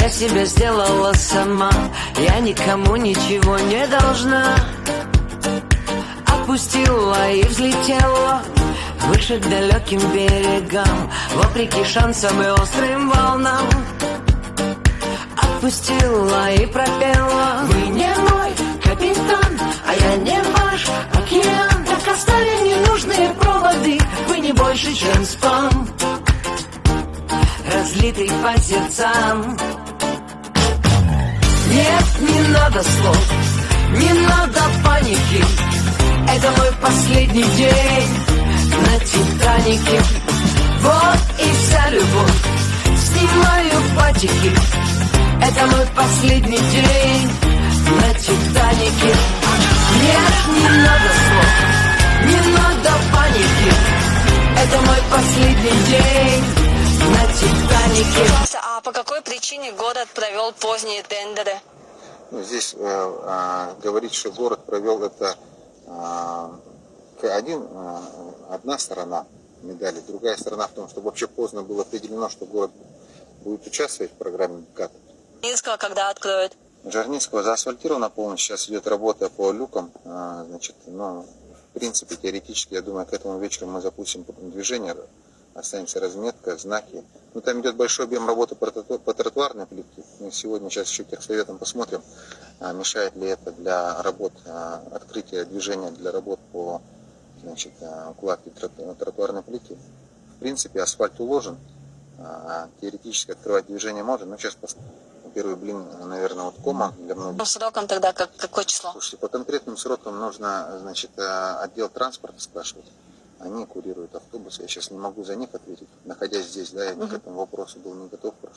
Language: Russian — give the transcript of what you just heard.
Я себя сделала сама, я никому ничего не должна. Опустила и взлетела выше к далеким берегам, вопреки шансам и острым волнам. Отпустила и пропела: вы не мой капитан, а я не ваш океан. Так оставим ненужные проводы, вы не больше, чем спам, разлитый по сердцам. Нет, не надо слов, не надо паники. Это мой последний день на Титанике. Вот и вся любовь, снимаю патики. Это мой последний день на Титанике. Нет, не надо слов, не надо паники. Это мой последний день на Титанике. А по какой причине город провел поздние тендеры? Ну, здесь говорить, что город провел это одна сторона медали, другая сторона в том, что вообще поздно было определено, что город будет участвовать в программе ГКАД. Жарницкого когда откроют? Жарницкого заасфальтирована полностью, сейчас идет работа по люкам, значит, ну, в принципе, теоретически, я думаю, к этому вечеру мы запустим движение, останется разметка, знаки. Ну, там идет большой объем работы по тротуарной плитке. Мы сегодня сейчас еще техсоветом посмотрим, мешает ли это для работ, открытия движения для работ по, значит, укладке тротуарной плитки. В принципе, асфальт уложен, теоретически открывать движение можно, но сейчас посмотрим. Первый блин, наверное, вот кома для многих. По срокам тогда какое число? Слушайте, по конкретным срокам нужно, значит, отдел транспорта спрашивать. Они курируют автобусы. Я сейчас не могу за них ответить, находясь здесь, да, я к этому вопросу был не готов.